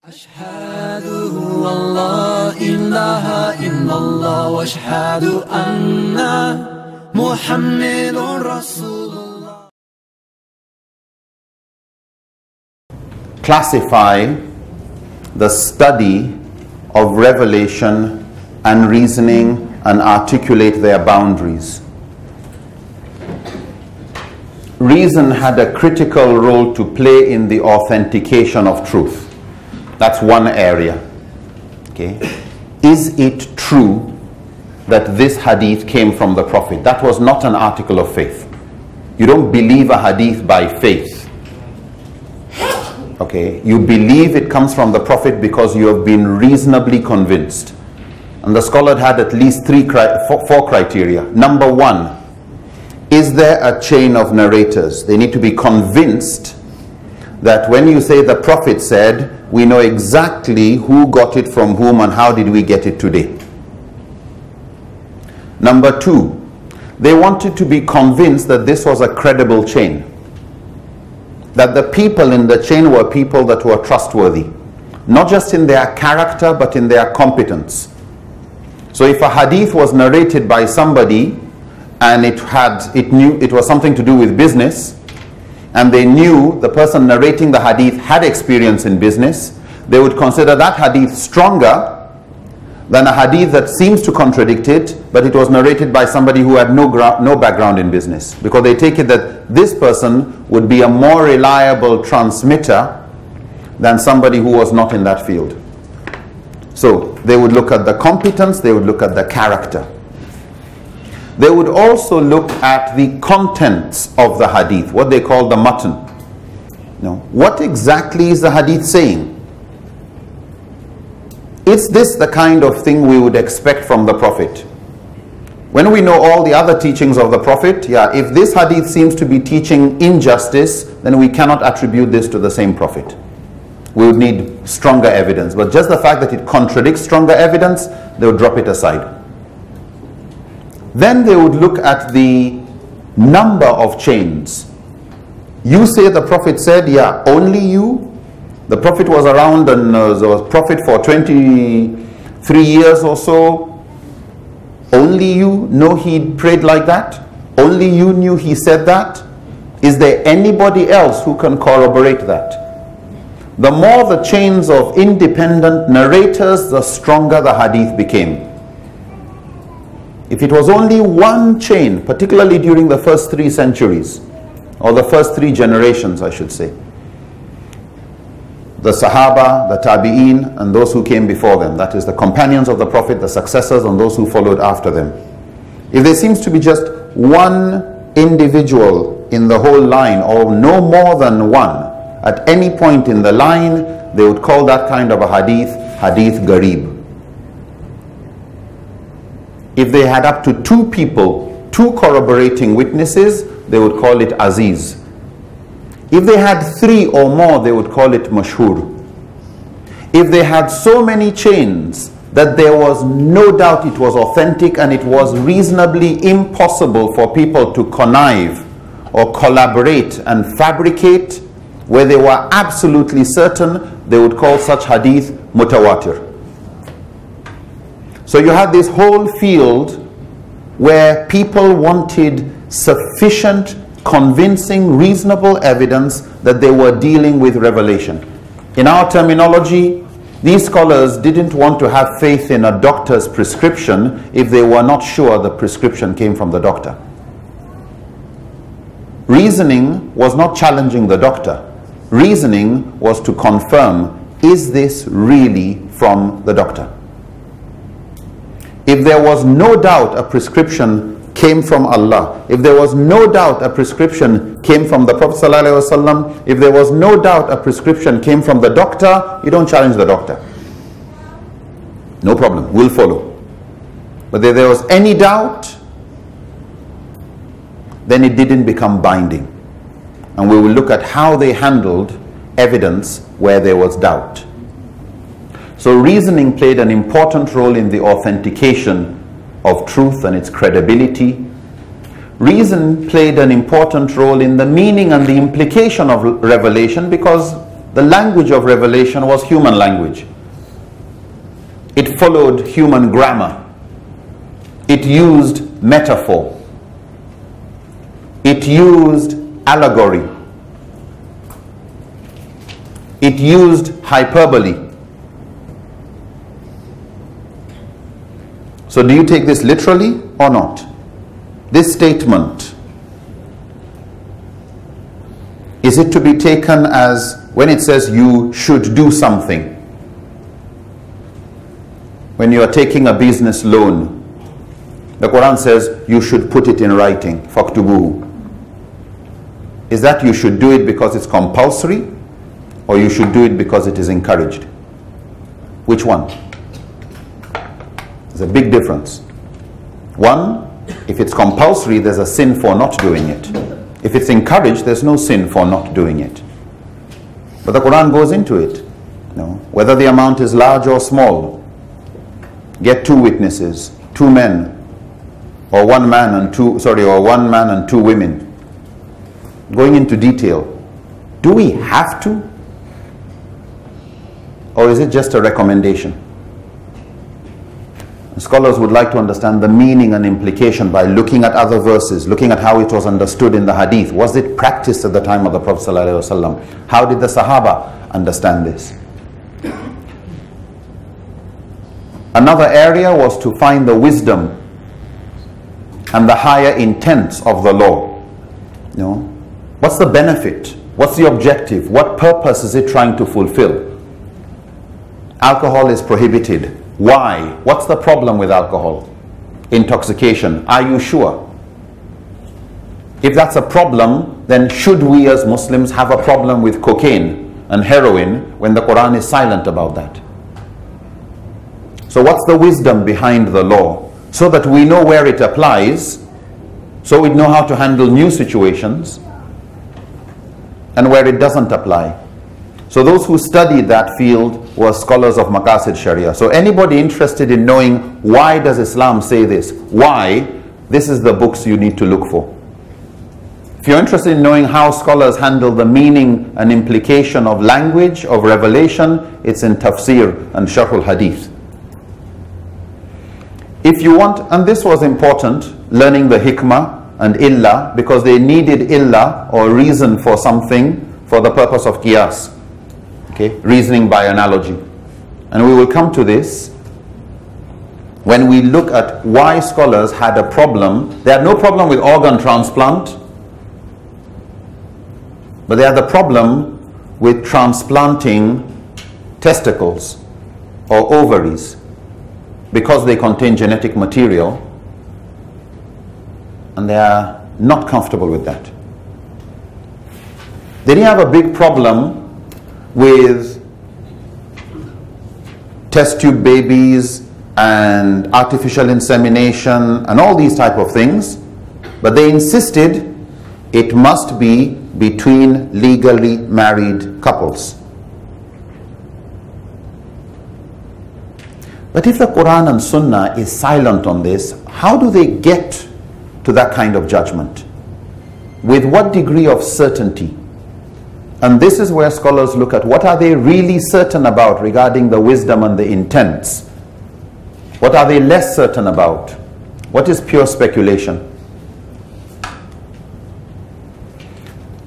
أشهد أن لا إله إلا الله وأشهد أن محمد رسول الله. Classify the study of revelation and reasoning and articulate their boundaries. Reason had a critical role to play in the authentication of truth. That's one area. Okay. Is it true that this hadith came from the Prophet? That was not an article of faith. You don't believe a hadith by faith. Okay. You believe it comes from the Prophet because you have been reasonably convinced. And the scholar had at least four criteria. Number one, is there a chain of narrators? They need to be convinced that when you say the Prophet said, we know exactly who got it from whom and how did we get it today. Number two, they wanted to be convinced that this was a credible chain. That the people in the chain were people that were trustworthy. Not just in their character, but in their competence. So if a hadith was narrated by somebody and it was something to do with business, and they knew the person narrating the hadith had experience in business, they would consider that hadith stronger than a hadith that seems to contradict it, but it was narrated by somebody who had no background in business. Because they take it that this person would be a more reliable transmitter than somebody who was not in that field. So they would look at the competence, they would look at the character. They would also look at the contents of the hadith, what they call the matan. Now, what exactly is the hadith saying? Is this the kind of thing we would expect from the Prophet? When we know all the other teachings of the Prophet, if this hadith seems to be teaching injustice, then we cannot attribute this to the same Prophet. We would need stronger evidence. But just the fact that it contradicts stronger evidence, they would drop it aside. Then they would look at the number of chains. You say the Prophet said, only you. The Prophet was around and was a prophet for 23 years or so. Only you know he prayed like that? Only you knew he said that? Is there anybody else who can corroborate that? The more the chains of independent narrators, the stronger the hadith became. If it was only one chain, particularly during the first 3 centuries, or the first 3 generations, I should say, the Sahaba, the Tabi'een, and those who came before them, that is the companions of the Prophet, the successors, and those who followed after them. If there seems to be just one individual in the whole line, or no more than one, at any point in the line, they would call that kind of a hadith, hadith garib. If they had up to 2 people, 2 corroborating witnesses, they would call it aziz. If they had 3 or more, they would call it mashhur. If they had so many chains that there was no doubt it was authentic and it was reasonably impossible for people to connive or collaborate and fabricate, where they were absolutely certain, they would call such hadith mutawatir. So you had this whole field where people wanted sufficient, convincing, reasonable evidence that they were dealing with revelation. In our terminology, these scholars didn't want to have faith in a doctor's prescription if they were not sure the prescription came from the doctor. Reasoning was not challenging the doctor. Reasoning was to confirm, is this really from the doctor? If there was no doubt a prescription came from Allah, if there was no doubt a prescription came from the Prophet ﷺ, if there was no doubt a prescription came from the doctor, you don't challenge the doctor. No problem, we'll follow. But if there was any doubt, then it didn't become binding. And we will look at how they handled evidence where there was doubt. So reasoning played an important role in the authentication of truth and its credibility. Reason played an important role in the meaning and the implication of revelation, because The language of revelation was human language. It followed human grammar. It used metaphor. It used allegory. It used hyperbole. So do you take this literally or not? This statement, is it to be taken as when it says you should do something? When you are taking a business loan, the Quran says you should put it in writing, faktubuhu. Is that you should do it because it's compulsory, or you should do it because it is encouraged? Which one? There's a big difference. One, if it's compulsory, there's a sin for not doing it. If it's encouraged, there's no sin for not doing it. But the Quran goes into it. Whether the amount is large or small, get 2 witnesses, 2 men, or one man and two women. Going into detail. Do we have to? Or is it just a recommendation? Scholars would like to understand the meaning and implication by looking at other verses, looking at how it was understood in the hadith. Was it practiced at the time of the Prophet ﷺ? How did the Sahaba understand this? Another area was to find the wisdom and the higher intents of the law. What's the benefit? What's the objective? What purpose is it trying to fulfill? Alcohol is prohibited. Why? What's the problem with alcohol? Intoxication. Are you sure? If that's a problem, then should we as Muslims have a problem with cocaine and heroin when the Quran is silent about that? So what's the wisdom behind the law? So that we know where it applies, so we know how to handle new situations, and where it doesn't apply. So those who studied that field were scholars of Maqasid Sharia. So anybody interested in knowing why does Islam say this, why, this is the books you need to look for. If you're interested in knowing how scholars handle the meaning and implication of language, of revelation, it's in Tafsir and Sharh al-Hadith. If you want, and this was important, learning the hikmah and illah, because they needed illah or reason for something for the purpose of qiyas. Okay, reasoning by analogy. And we will come to this when we look at why scholars had a problem. They had no problem with organ transplant, but they had the problem with transplanting testicles or ovaries because they contain genetic material, and they are not comfortable with that. They didn't have a big problem with test tube babies and artificial insemination and all these type of things, but they insisted it must be between legally married couples. But if the Quran and Sunnah is silent on this, how do they get to that kind of judgment? With what degree of certainty? And this is where scholars look at what are they really certain about regarding the wisdom and the intents. What are they less certain about? What is pure speculation?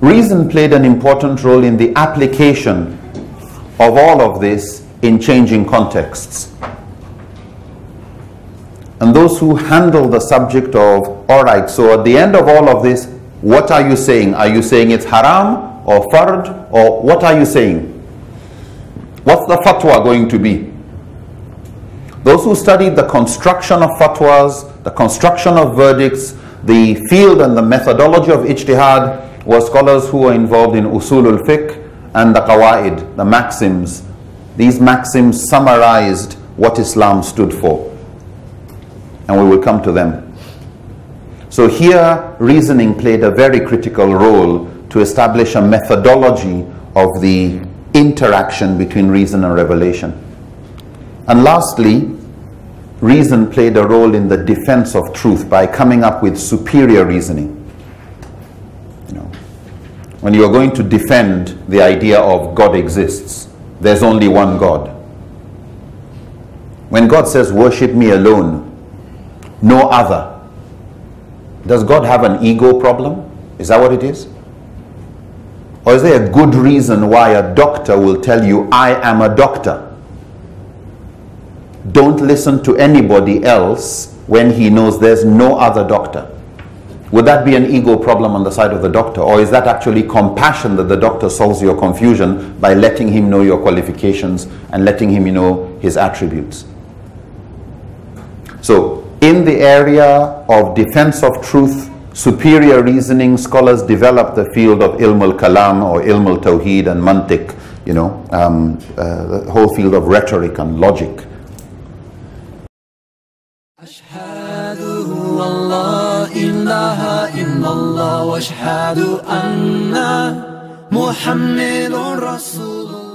Reason played an important role in the application of all of this in changing contexts. And those who handle the subject of, all right, so at the end of all of this, what are you saying? Are you saying it's haram or fard, or what are you saying? What's the fatwa going to be? Those who studied the construction of fatwas, the construction of verdicts, the field and the methodology of ijtihad were scholars who were involved in usulul fiqh and the qawaid, the maxims. These maxims summarized what Islam stood for. And we will come to them. So here, reasoning played a very critical role to establish a methodology of the interaction between reason and revelation. And lastly, reason played a role in the defense of truth by coming up with superior reasoning. when you are going to defend the idea of God exists, there's only one God. When God says, worship me alone, no other, does God have an ego problem? Is that what it is? Or is there a good reason why a doctor will tell you, I am a doctor? Don't listen to anybody else when he knows there's no other doctor. Would that be an ego problem on the side of the doctor? Or is that actually compassion that the doctor solves your confusion by letting him know your qualifications and letting him know his attributes? So, in the area of defense of truth, superior reasoning, scholars develop the field of ilm al-kalam or ilm al-tawheed and mantiq, the whole field of rhetoric and logic. والله إله إلا الله واشهد أن محمد رسول الله